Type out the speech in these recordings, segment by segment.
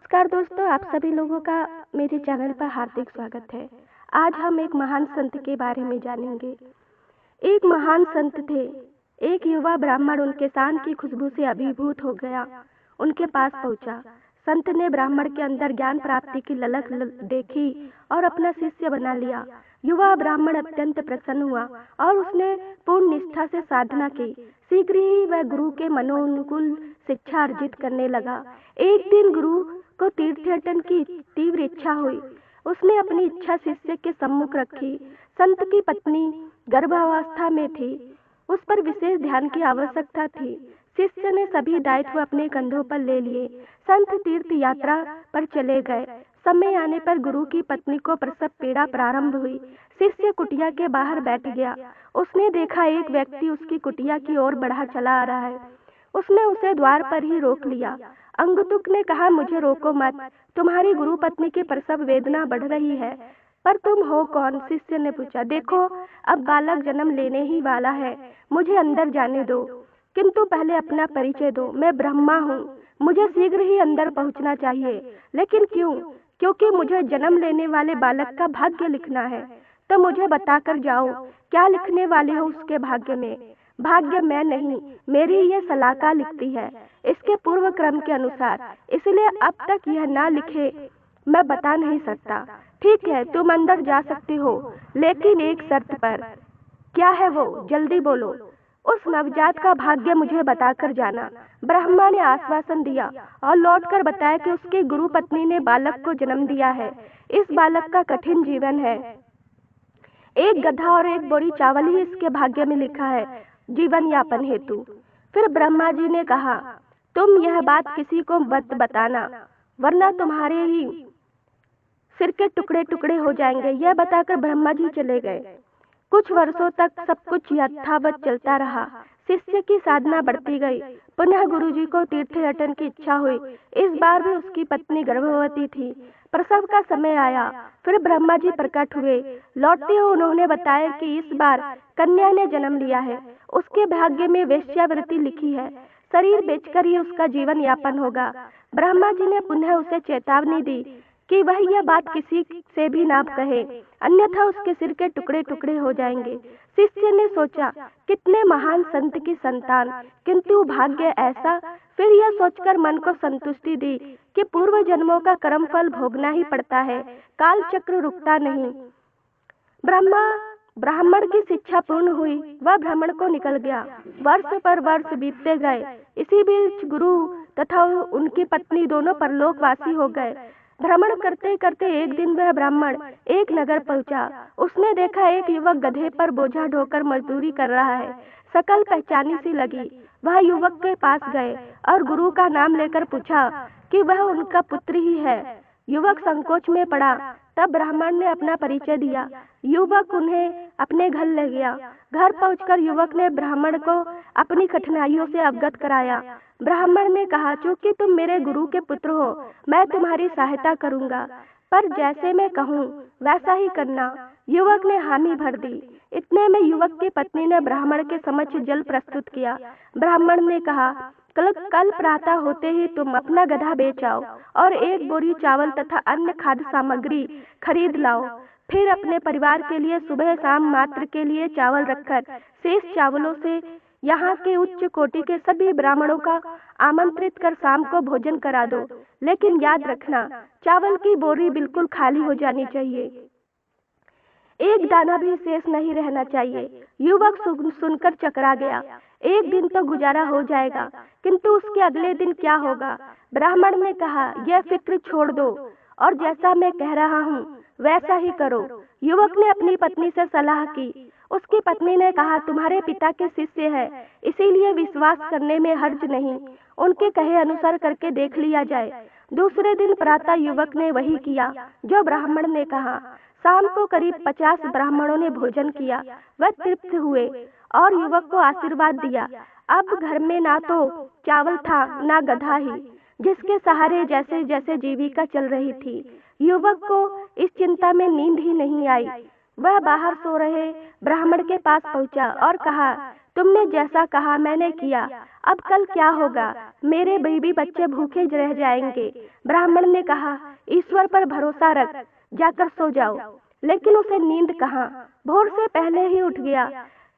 नमस्कार दोस्तों, आप सभी लोगों का मेरे चैनल पर हार्दिक स्वागत है। आज हम एक महान संत के बारे में जानेंगे। एक महान संत थे। एक युवा ब्राह्मण उनके शान की खुशबू से अभिभूत हो गया। उनके पास पहुंचा। संत ने ब्राह्मण के अंदर ज्ञान प्राप्ति की ललक देखी और अपना शिष्य बना लिया। युवा ब्राह्मण अत्यंत प्रसन्न हुआ और उसने पूर्ण निष्ठा से साधना की। शीघ्र ही वह गुरु के मनोनुकूल शिक्षा अर्जित करने लगा। एक दिन गुरु को तीर्थयाटन की तीव्र इच्छा हुई। उसने अपनी इच्छा शिष्य के सम्मुख रखी। संत की पत्नी गर्भावस्था में थी। उस पर विशेष ध्यान की आवश्यकता थी। शिष्य ने सभी दायित्व अपने कंधों पर ले लिए। संत तीर्थ यात्रा पर चले गए। समय आने पर गुरु की पत्नी को प्रसव पीड़ा प्रारंभ हुई। शिष्य कुटिया के बाहर बैठ गया। उसने देखा एक व्यक्ति उसकी कुटिया की ओर बढ़ा चला आ रहा है। उसने उसे द्वार पर ही रोक लिया। अंगुतुक ने कहा, मुझे रोको मत, तुम्हारी गुरु पत्नी की प्रसव वेदना बढ़ रही है। पर तुम हो कौन? शिष्य ने पूछा। देखो, अब बालक जन्म लेने ही वाला है, मुझे अंदर जाने दो, किंतु पहले अपना परिचय दो। मैं ब्रह्मा हूँ, मुझे शीघ्र ही अंदर पहुँचना चाहिए। लेकिन क्यों? क्योंकि मुझे जन्म लेने वाले बालक का भाग्य लिखना है। तो मुझे बताकर जाओ, क्या लिखने वाले हो उसके भाग्य में? भाग्य मैं नहीं, मेरी ये सलाका लिखती है, इसके पूर्व क्रम के अनुसार, इसलिए अब तक यह ना लिखे मैं बता नहीं सकता। ठीक है, तुम अंदर जा सकते हो, लेकिन एक शर्त पर। क्या है वो? जल्दी बोलो। उस नवजात का भाग्य मुझे बताकर जाना। ब्रह्मा ने आश्वासन दिया और लौटकर बताया कि उसकी गुरु पत्नी ने बालक को जन्म दिया है। इस बालक का कठिन जीवन है। एक गधा और एक बोरी चावल ही इसके भाग्य में लिखा है जीवन यापन हेतु। फिर ब्रह्मा जी ने कहा, तुम यह बात किसी को मत बताना, वरना तुम्हारे ही सिर के टुकड़े टुकड़े हो जाएंगे। यह बताकर ब्रह्मा जी चले गए। कुछ वर्षों तक सब कुछ यथावत चलता रहा। शिष्य की साधना बढ़ती गई। पुनः गुरुजी को तीर्थयाटन की इच्छा हुई। इस बार भी उसकी पत्नी गर्भवती थी। प्रसव का समय आया। फिर ब्रह्मा जी प्रकट हुए। लौटते हुए उन्होंने बताया कि इस बार कन्या ने जन्म लिया है। उसके भाग्य में वेश्यावृत्ति लिखी है। शरीर बेचकर ही उसका जीवन यापन होगा। ब्रह्मा जी ने पुनः उसे चेतावनी दी कि वह यह बात किसी से भी ना कहे, अन्यथा उसके सिर के टुकड़े टुकड़े हो जाएंगे। शिष्य ने सोचा, कितने महान संत की संतान, किंतु भाग्य ऐसा। फिर यह सोचकर मन को संतुष्टि दी कि पूर्व जन्मों का कर्म फल भोगना ही पड़ता है, काल चक्र रुकता नहीं। ब्राह्मण की शिक्षा पूर्ण हुई। वह भ्रमण को निकल गया। वर्ष पर वर्ष बीतते गए। इसी बीच गुरु तथा उनकी पत्नी दोनों परलोकवासी हो गए। भ्रमण करते करते एक दिन वह ब्राह्मण एक नगर पहुंचा। उसने देखा एक युवक गधे पर बोझा ढोकर मजदूरी कर रहा है। शकल पहचानी सी लगी। वह युवक के पास गए और गुरु का नाम लेकर पूछा कि वह उनका पुत्र ही है। युवक संकोच में पड़ा। तब ब्राह्मण ने अपना परिचय दिया। युवक उन्हें अपने घर ले गया। घर पहुंचकर युवक ने ब्राह्मण को अपनी कठिनाइयों से अवगत कराया। ब्राह्मण ने कहा, चूंकि तुम मेरे गुरु के पुत्र हो, मैं तुम्हारी सहायता करूंगा, पर जैसे मैं कहूँ वैसा ही करना। युवक ने हामी भर दी। इतने में युवक की पत्नी ने ब्राह्मण के समक्ष जल प्रस्तुत किया। ब्राह्मण ने कहा, कल प्रातः होते ही तुम अपना गधा बेच आओ और एक बोरी चावल तथा अन्य खाद्य सामग्री खरीद लाओ। फिर अपने परिवार के लिए सुबह शाम मात्र के लिए चावल रखकर शेष चावलों से यहाँ के उच्च कोटि के सभी ब्राह्मणों का आमंत्रित कर शाम को भोजन करा दो। लेकिन याद रखना, चावल की बोरी बिल्कुल खाली हो जानी चाहिए, एक दाना भी शेष नहीं रहना चाहिए। युवक सुनकर चकरा गया। एक दिन तो गुजारा हो जाएगा, किंतु उसके अगले दिन क्या होगा? ब्राह्मण ने कहा, यह फिक्र छोड़ दो और जैसा मैं कह रहा हूँ वैसा ही करो। युवक ने अपनी पत्नी से सलाह की। उसकी पत्नी ने कहा, तुम्हारे पिता के शिष्य है, इसीलिए विश्वास करने में हर्ज नहीं, उनके कहे अनुसार करके देख लिया जाए। दूसरे दिन प्रातः युवक ने वही किया जो ब्राह्मण ने कहा। शाम को करीब 50 ब्राह्मणों ने भोजन किया। वह तृप्त हुए और युवक को आशीर्वाद दिया। अब घर में ना तो चावल था ना गधा ही, जिसके सहारे जैसे जैसे जीविका चल रही थी। युवक को इस चिंता में नींद ही नहीं आई। वह बाहर सो रहे ब्राह्मण के पास पहुंचा और कहा, तुमने जैसा कहा मैंने किया, अब कल क्या होगा? मेरे बीवी बच्चे भूखे रह जाएंगे। ब्राह्मण ने कहा, ईश्वर पर भरोसा रख, जाकर सो जाओ। लेकिन उसे नींद कहाँ, भोर से पहले ही उठ गया।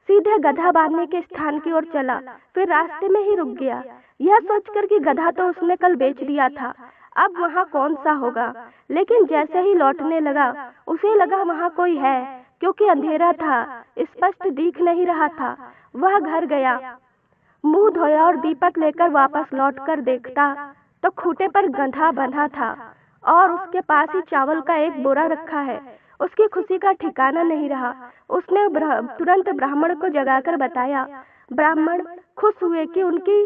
सीधे गधा बांधने के स्थान की ओर चला, फिर रास्ते में ही रुक गया, यह सोचकर कि गधा तो उसने कल बेच दिया था, अब वहाँ कौन सा होगा। लेकिन जैसे ही लौटने लगा, उसे लगा वहाँ कोई है, क्योंकि अंधेरा था, स्पष्ट दिख नहीं रहा था। वह घर गया, मुंह धोया और दीपक लेकर वापस लौटकर देखता तो खूंटे पर गधा बंधा था और उसके पास ही चावल का एक बोरा रखा है। उसकी खुशी का ठिकाना नहीं रहा। उसने तुरंत ब्राह्मण को जगाकर बताया। ब्राह्मण खुश हुए कि उनकी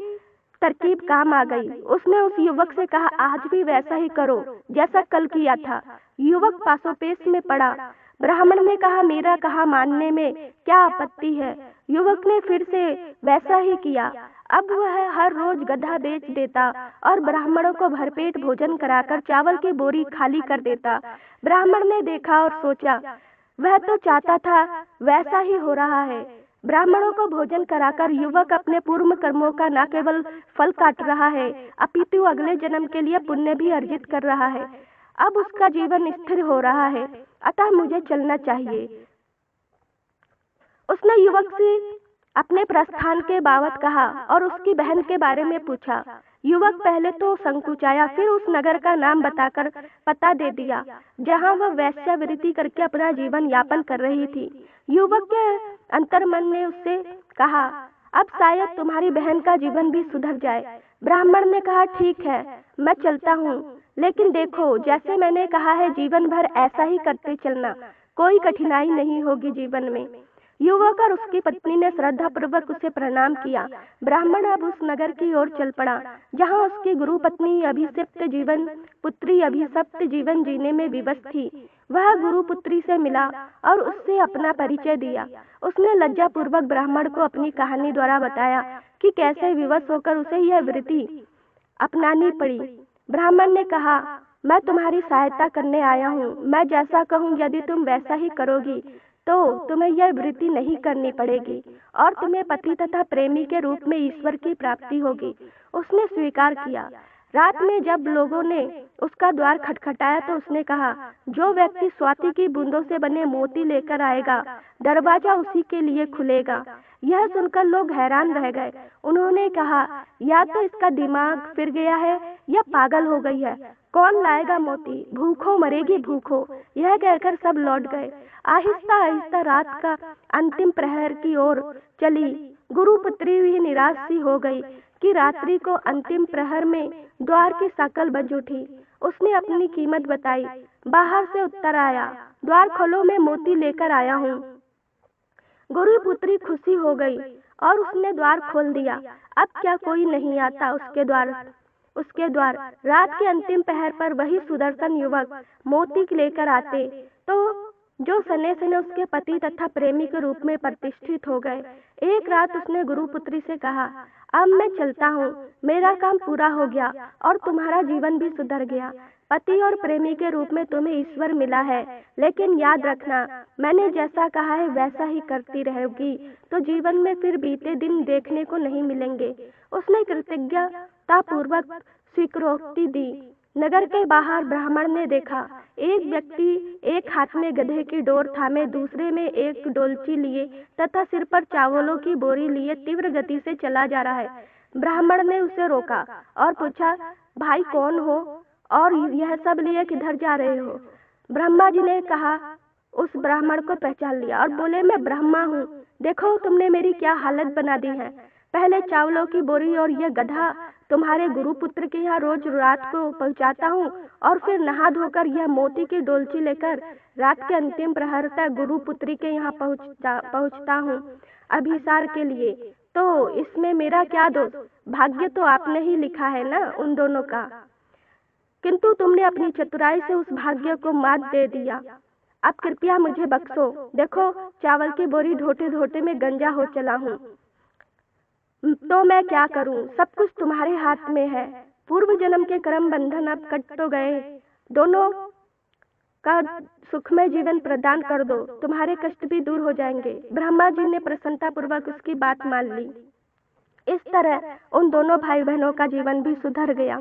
तरकीब काम आ गई। उसने उस युवक से कहा, आज भी वैसा ही करो जैसा कल किया था। युवक पासोपेश में पड़ा। ब्राह्मण ने कहा, मेरा कहा मानने में क्या आपत्ति है। युवक ने फिर से वैसा ही किया। अब वह हर रोज गधा बेच देता और ब्राह्मणों को भरपेट भोजन कराकर चावल की बोरी खाली कर देता। ब्राह्मण ने देखा और सोचा, वह तो चाहता था वैसा ही हो रहा है। ब्राह्मणों को भोजन कराकर युवक अपने पूर्व कर्मों का न केवल फल काट रहा है, अपितु अगले जन्म के लिए पुण्य भी अर्जित कर रहा है। अब उसका जीवन स्थिर हो रहा है, अतः मुझे चलना चाहिए। उसने युवक से अपने प्रस्थान के बाबत कहा और उसकी बहन के बारे में पूछा। युवक पहले तो संकुचाया, फिर उस नगर का नाम बताकर पता दे दिया जहां वह वेश्यावृत्ति करके अपना जीवन यापन कर रही थी। युवक के अंतर्मन ने उससे कहा, अब शायद तुम्हारी बहन का जीवन भी सुधर जाए। ब्राह्मण ने कहा, ठीक है, मैं चलता हूँ, लेकिन देखो जैसे मैंने कहा है जीवन भर ऐसा ही करते चलना, कोई कठिनाई नहीं होगी जीवन में। युवक और उसकी पत्नी ने श्रद्धा पूर्वक उसे प्रणाम किया। ब्राह्मण अब उस नगर की ओर चल पड़ा जहाँ उसकी गुरु पत्नी पुत्री अभिशप्त जीवन जीने में विवश थी। वह गुरु पुत्री से मिला और उससे अपना परिचय दिया। उसने लज्जा पूर्वक ब्राह्मण को अपनी कहानी द्वारा बताया कि कैसे विवश होकर उसे यह वृत्ति अपनानी पड़ी। ब्राह्मण ने कहा, मैं तुम्हारी सहायता करने आया हूँ। मैं जैसा कहूँ यदि तुम वैसा ही करोगी तो तुम्हें यह वृत्ति नहीं करनी पड़ेगी और तुम्हें पति तथा प्रेमी के रूप में ईश्वर की प्राप्ति होगी। उसने स्वीकार किया। रात में जब लोगों ने उसका द्वार खटखटाया तो उसने कहा, जो व्यक्ति स्वाति की बूंदों से बने मोती लेकर आएगा, दरवाजा उसी के लिए खुलेगा। यह सुनकर लोग हैरान रह गए। उन्होंने कहा, या तो इसका दिमाग फिर गया है या पागल हो गई है। कौन लाएगा मोती? भूखों मरेगी भूखों। यह कहकर सब लौट गए। आहिस्ता आहिस्ता रात का अंतिम प्रहर की ओर चली। गुरु पुत्री भी निराश सी हो गई कि रात्रि को अंतिम प्रहर में द्वार की साकल बज उठी। उसने अपनी कीमत बताई। बाहर से उत्तर आया, द्वार खोलो, मैं मोती लेकर आया हूँ। गुरु पुत्री खुशी हो गई और उसने द्वार खोल दिया। अब क्या कोई नहीं आता उसके द्वार। रात के अंतिम पहर पर वही सुदर्शन युवक मोती लेकर आते तो जो सने सने उसके पति तथा प्रेमी के रूप में प्रतिष्ठित हो गए। एक रात उसने गुरु पुत्री से कहा, अब मैं चलता हूँ, मेरा काम पूरा हो गया और तुम्हारा जीवन भी सुधर गया। पति और प्रेमी के रूप में तुम्हें ईश्वर मिला है, लेकिन याद रखना, मैंने जैसा कहा है वैसा ही करती रहेगी तो जीवन में फिर बीते दिन देखने को नहीं मिलेंगे। उसने कृतज्ञता पूर्वक स्वीकृति दी। नगर के बाहर ब्राह्मण ने देखा, एक व्यक्ति एक हाथ में गधे की डोर थामे, दूसरे में एक डोलची लिए तथा सिर पर चावलों की बोरी लिए तीव्र गति से चला जा रहा है। ब्राह्मण ने उसे रोका और पूछा, भाई कौन हो और यह सब लिए किधर जा रहे हो? ब्रह्मा जी ने कहा, उस ब्राह्मण को पहचान लिया और बोले, मैं ब्रह्मा हूँ। देखो तुमने मेरी क्या हालत बना दी है। पहले चावलों की बोरी और यह गधा तुम्हारे गुरु पुत्र के यहाँ रोज रात को पहुँचाता हूँ और फिर नहा धोकर यह मोती की डोलची लेकर रात के अंतिम प्रहर तक गुरु पुत्री के यहाँ पहुँचता हूँ अभिसार के लिए। तो इसमें मेरा क्या दोष? भाग्य तो आपने ही लिखा है ना उन दोनों का, किंतु तुमने अपनी चतुराई से उस भाग्य को मात दे दिया। अब कृपया मुझे बख्शो। देखो चावल की बोरी ढोते ढोते में गंजा हो चला हूँ, तो मैं क्या करूं? सब कुछ तुम्हारे हाथ में है। पूर्व जन्म के कर्म बंधन अब कट तो गए। दोनों का सुखमय जीवन प्रदान कर दो, तुम्हारे कष्ट भी दूर हो जाएंगे। ब्रह्मा जी ने प्रसन्नता पूर्वक उसकी बात मान ली। इस तरह उन दोनों भाई बहनों का जीवन भी सुधर गया।